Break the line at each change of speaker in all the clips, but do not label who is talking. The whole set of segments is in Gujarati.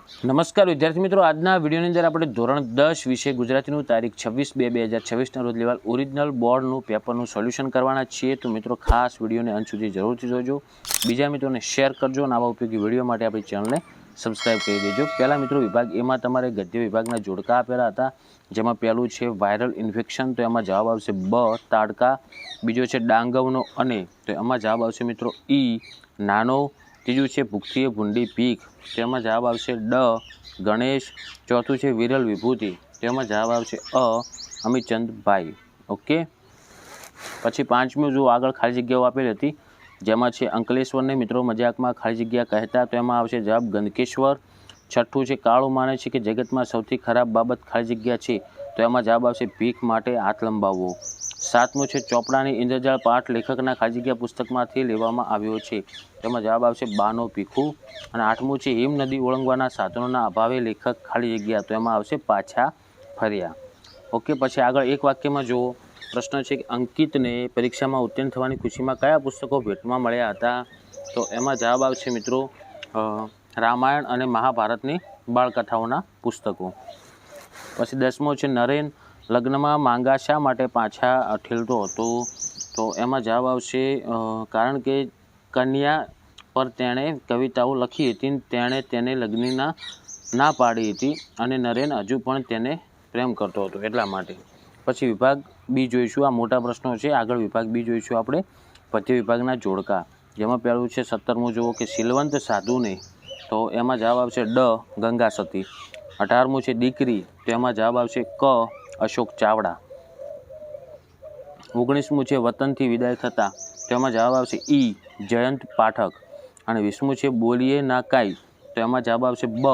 નમસ્કાર વિદ્યાર્થી મિત્રો, આજના વિડીયોની અંદર આપણે ધોરણ 10 વિશે ગુજરાતીનું તારીખ 26/2/2026 રોજ લેવાલ ઓરિજિનલ બોર્ડનું પેપરનું સોલ્યુશન કરવાના છીએ। તો મિત્રો ખાસ વિડીયોને અંત સુધી જરૂરથી જોજો, બીજા મિત્રોને શેર કરજો અને આવા ઉપયોગી વિડીયો માટે આપણી ચેનલને સબસ્ક્રાઇબ કરી દેજો। પહેલા મિત્રો વિભાગ એમાં તમારે ગદ્ય વિભાગના જોડકા આપેલા હતા, જેમાં પહેલું છે વાયરલ ઇન્ફેક્શન, તો એમાં જવાબ આવશે બ તાડકા। બીજો છે ડાંગવનો અને, તો એમાં જવાબ આવશે મિત્રો ઈ નાનો। ત્રીજું છે ભૂખથી ભૂંડી ભીખ, તેમાં જવાબ આવશે ડ ગણેશ। ચોથું છે વિરલ વિભૂતિ, તેમાં જવાબ આવશે અ અમિતચંદભાઈ। ઓકે, પછી પાંચમું જો આગળ ખાલી જગ્યાઓ આપેલી હતી, જેમાં છે અંકલેશ્વરને મિત્રો મજાકમાં ખાલી જગ્યા કહેતા, તો એમાં આવશે જવાબ ગંદકેશ્વર। છઠ્ઠું છે કાળું માને છે કે જગતમાં સૌથી ખરાબ બાબત ખાલી જગ્યા છે, તો એમાં જવાબ આવશે ભીખ માટે હાથ લંબાવવો। સાતમું છે ચોપડાની ઇન્દ્રજાળ પાઠ લેખકના ખાલી જગ્યા પુસ્તકમાંથી લેવામાં આવ્યો છે, તેમાં જવાબ આવશે બાનો ભીખું। અને આઠમું છે હિમ નદી ઓળંગવાના સાધનોના અભાવે લેખક ખાલી જગ્યા, તો એમાં આવશે પાછા ફર્યા। ઓકે, પછી આગળ એક વાક્યમાં જુઓ, પ્રશ્ન છે કે અંકિતને પરીક્ષામાં ઉત્તીર્ણ થવાની ખુશીમાં કયા પુસ્તકો ભેટમાં મળ્યા હતા, તો એમાં જવાબ આવશે મિત્રો રામાયણ અને મહાભારતની બાળકથાઓના પુસ્તકો। પછી 10મો છે નરેન લગ્નમાં માંગા શા માટે પાછા ઠેલતો હતો, તો એમાં જવાબ આવશે કારણ કે કન્યા પર તેણે કવિતાઓ લખી હતી, તેણે તેને લગ્નના ના પાડી હતી અને નરેન હજુ પણ તેને પ્રેમ કરતો હતો એટલા માટે। પછી વિભાગ બી જોઈશું, આ મોટા પ્રશ્નો છે। આગળ વિભાગ બી જોઈશું આપણે પદ્ય વિભાગના જોડકા, જેમાં પહેલું છે 17મું જુઓ કે શીલવંત સાધુને, તો એમાં જવાબ આવશે ડ ગંગા સતી। 18મું છે દીકરી, તો એમાં જવાબ આવશે ક અશોક ચાવડા। 19મું છે વતનથી વિદાય થતા, તો એમાં જવાબ આવશે ઈ જયંત પાઠક। અને 20મું છે બોલીએ ના કાઈ, તો એમાં જવાબ આવશે બ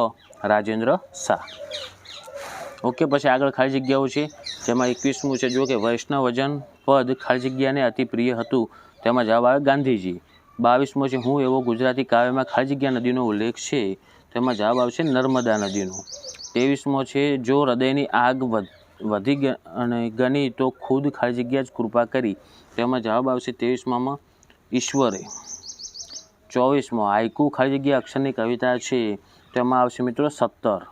રાજેન્દ્ર શાહ। ઓકે, પછી આગળ ખાલી જગ્યાઓ છે, જેમાં 21મું છે જો કે વૈષ્ણવજન પદ ખાલી જગ્યાને અતિ પ્રિય હતું, તેમાં જવાબ આવે ગાંધીજી। 22મું છે હું એવો ગુજરાતી કાવ્યમાં ખાલી જગ્યા નદીનો ઉલ્લેખ છે, તેમાં જવાબ આવશે નર્મદા નદીનો। 23મો છે જો હૃદયની આગ વધી અને ગની તો ખુદ ખાલી જગ્યા જ કૃપા કરી, તેમાં જવાબ આવશે 23માં ઈશ્વરે। 24મો હાઈકુ ખાલી જગ્યા અક્ષરની કવિતા છે, તેમાં આવશે મિત્રો 17।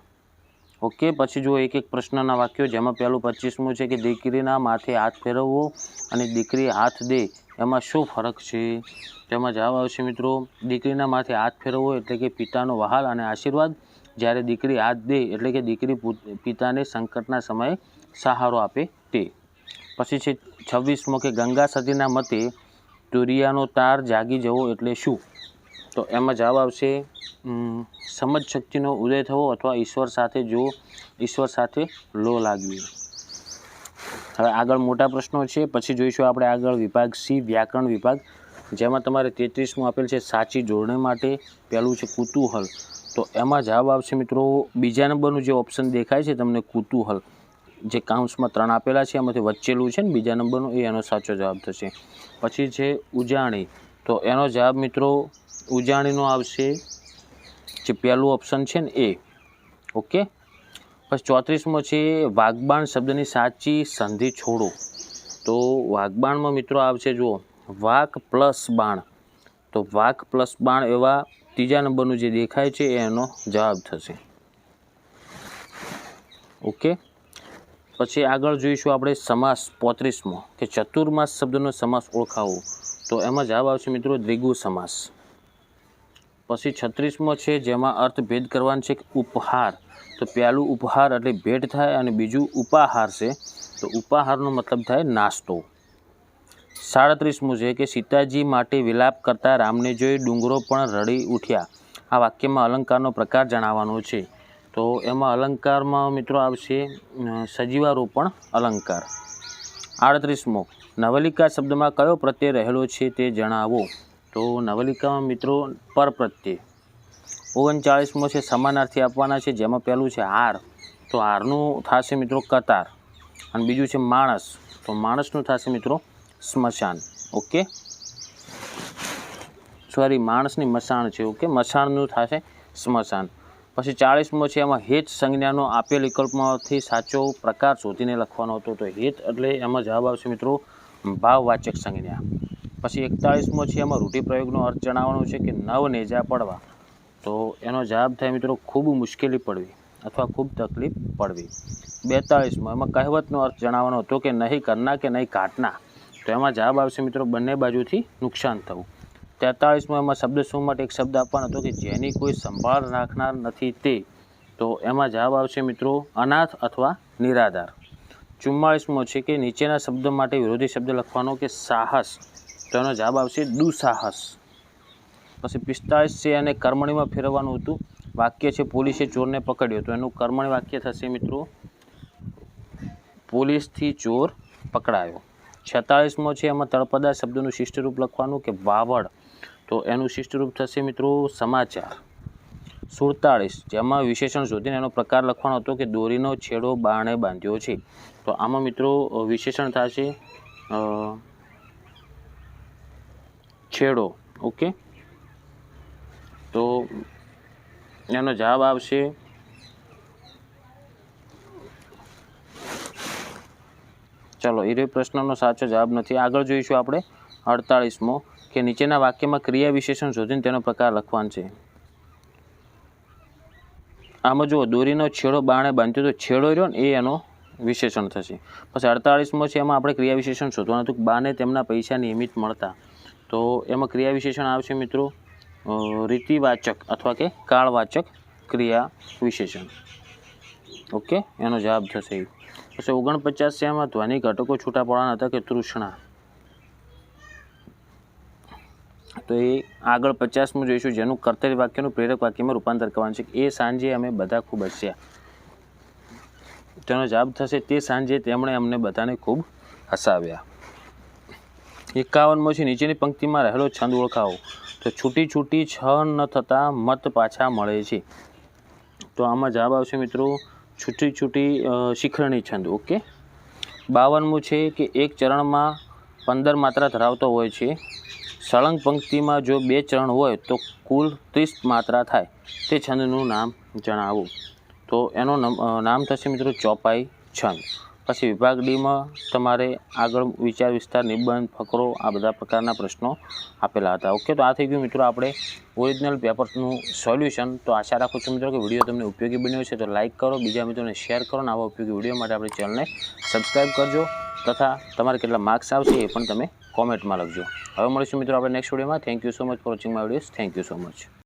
ઓકે, પછી જો એક એક પ્રશ્નના વાક્યો, જેમાં પહેલું 25મું છે કે દીકરીના માથે હાથ ફેરવવો અને દીકરી હાથ દે એમાં શું ફરક છે, તેમાં જવાબ આવશે મિત્રો દીકરીના માથે હાથ ફેરવવો એટલે કે પિતાનો વહાલ અને આશીર્વાદ, જ્યારે દીકરી હાથ દે એટલે કે દીકરી પિતાને સંકટના સમયે સહારો આપે તે। પછી છે 26મો કે ગંગા સતીના મતે તુરિયાનો તાર જાગી જવો એટલે શું, તો એમાં જવાબ આવશે સમજ શક્તિનો ઉદય થવો અથવા ઈશ્વર સાથે લો લાગવી। હવે આગળ મોટા પ્રશ્નો છે, પછી જોઈશું આપણે આગળ વિભાગ સી વ્યાકરણ વિભાગ, જેમાં તમારે 33મું આપેલ છે સાચી જોડણી માટે, પહેલું છે કુતૂહલ, તો એમાં જવાબ આવશે મિત્રો બીજા નંબરનું જે ઓપ્શન દેખાય છે તમને કુતૂહલ, જે કાઉન્સમાં 3 આપેલા છે એમાંથી વચ્ચેલું છે ને બીજા નંબરનું, એ એનો સાચો જવાબ થશે। પછી છે ઉજાણી, તો એનો જવાબ મિત્રો ઉજાણીનો આવશે જે પહેલું ઓપ્શન છે ને એ। ઓકે, પછી 34મો છે વાગબાણ શબ્દની સાચી સંધિ છોડો, તો વાગબાણમાં મિત્રો આવશે જુઓ વાક પ્લસ બાણ, તો વાક પ્લસ બાણ એવા ત્રીજા નંબરનું જે દેખાય છે એનો જવાબ થશે। ઓકે, પછી આગળ જોઈશું આપણે સમાસ 35મો કે ચતુર્માસ શબ્દનો સમાસ ઓળખાવો, તો એમાં જવાબ આવશે મિત્રો દ્વિગુ સમાસ। પછી 36મો છે જેમાં અર્થભેદ કરવાનો છે કે ઉપહાર, તો પહેલું ઉપહાર એટલે ભેટ થાય અને બીજું ઉપાહાર છે, તો ઉપાહારનો મતલબ થાય નાસ્તો। 37મું છે કે સીતાજી માટે વિલાપ કરતા રામને જોઈ ડુંગરો પણ રડી ઉઠ્યા, આ વાક્યમાં અલંકારનો પ્રકાર જણાવવાનો છે, તો એમાં અલંકારમાં મિત્રો આવશે સજીવારોપણ અલંકાર। 38મો નવલિકા શબ્દમાં કયો પ્રત્યય રહેલો છે તે જણાવો, તો નવલિકામાં મિત્રો પર પ્રત્યય। 39મો છે સમાનાર્થી આપવાના છે, જેમાં પહેલું છે હાર, તો હારનું થશે મિત્રો કતાર, અને બીજું છે માણસ, તો માણસનું થશે મિત્રો સ્મશાન। ઓકે, સોરી માણસની મસાણ છે, ઓકે મસાણનું થશે સ્મશાન। પછી 40મો છે એમાં હેત સંજ્ઞાનો આપેલ વિકલ્પમાંથી સાચો પ્રકાર શોધીને લખવાનો હતો, તો હેત એટલે એમાં જવાબ આવશે મિત્રો ભાવવાચક સંજ્ઞા। પછી 41મો છે એમાં રૂઢિપ્રયોગનો અર્થ જણાવવાનો છે કે નવ નેજા પડવા, તો એનો જવાબ થાય મિત્રો ખૂબ મુશ્કેલી પડવી અથવા ખૂબ તકલીફ પડવી. 42માં એમાં કહેવતનો અર્થ જણાવવાનો હતો કે નહીં કરના કે નહીં કાટના, તો એમાં જવાબ આવશે મિત્રો બંને બાજુથી નુકસાન થવું. 43માં એમાં શબ્દ શું માટે એક શબ્દ આપવાનો હતો કે જેની કોઈ સંભાળ રાખનાર નથી તે, તો એમાં જવાબ આવશે મિત્રો અનાથ અથવા નિરાધાર. 44મો છે કે નીચેના શબ્દ માટે વિરોધી શબ્દ લખવાનો કે સાહસ, તો એનો જવાબ આવશે દુસાહસ. પછી 45 છે અને કર્મણીમાં ફેરવવાનું હતું. વાક્ય છે પોલીસે ચોરને પકડ્યો, તો એનું કર્મણી વાક્ય થશે મિત્રો પોલીસથી ચોર પકડાયો. 46મો છે એમાં તળપદા શબ્દનું શિષ્ટરૂપ લખવાનું કે વાવડ, તો એનું શિષ્ટરૂપ થશે મિત્રો સમાચાર. 47 જેમાં વિશેષણ શોધીને એનો પ્રકાર લખવાનો હતો કે દોરીનો છેડો બાણે બાંધ્યો છે, તો આમાં મિત્રો વિશેષણ થશે છેડો. ઓકે, તો એનો જવાબ આવશે ચાલો એ પ્રશ્નનો સાચો જવાબ નથી. આગળ જોઈશું આપણે 48મો કે નીચેના વાક્યમાં ક્રિયા વિશેષણ શોધીને તેનો પ્રકાર લખવાનો છે. આમાં જુઓ દોરીનો છેડો બાણે બાંધ્યો, તો છેડો રહ્યો ને એ એનો વિશેષણ થશે. પછી 48મો છે એમાં આપણે ક્રિયા વિશેષણ શોધવાનું હતું. બાને તેમના પૈસા નિયમિત મળતા, તો એમાં ક્રિયા વિશેષણ આવશે મિત્રો રીતિવાચક અથવા કે કાળવાચક ક્રિયા વિશેષણ. ઓકે, એનો જવાબ થશે એ. પછી 49 છે એમાં ધ્વનિ ઘટકો છૂટા પડવાના હતા કે તૃષ્ણા, તો એ આગળ 50મું જોઈશું જેનું કર્તરી વાક્યનું પ્રેરક વાક્યમાં રૂપાંતર કરવાનું છે. એ સાંજે અમે બધા ખૂબ હસ્યા, તેનો જવાબ થશે તે સાંજે તેમણે અમને બધાને ખૂબ હસાવ્યા. 51મો છે નીચેની પંક્તિમાં રહેલો છંદ ઓળખાવો, તો છૂટી છૂટી છ ન થતાં મત પાછા મળે છે, તો આમાં જવાબ આવશે મિત્રો છૂટી છૂટી શિખરણી છંદ. ઓકે. 52મું છે કે એક ચરણમાં 15 માત્રા ધરાવતો હોય છે. સળંગ પંક્તિમાં જો 2 ચરણ હોય તો કુલ 30 માત્રા થાય, તે છંદનું નામ જણાવો, તો એનો નામ થશે મિત્રો ચોપાઈ છંદ. પછી વિભાગ ડીમાં તમારે આગળ વિચાર વિસ્તાર નિબંધ ફકરો આ બધા પ્રકારના પ્રશ્નો આપેલા હતા. ઓકે, તો આ થઈ ગયું મિત્રો આપણે ઓરિજિનલ પેપરનું સોલ્યુશન. તો આશા રાખું છું મિત્રો કે વિડીયો તમને ઉપયોગી બન્યો છે, તો લાઇક કરો, બીજા મિત્રોને શેર કરો, અને આવા ઉપયોગી વિડીયો માટે આપણી ચેનલને સબસ્ક્રાઈબ કરજો, તથા તમારે કેટલા માર્ક્સ આવશે એ પણ તમે કોમેન્ટમાં લખજો. હવે મળીશું મિત્રો આપણે નેક્સ્ટ વિડીયોમાં. Thank you so much for watching my videos. Thank you so much.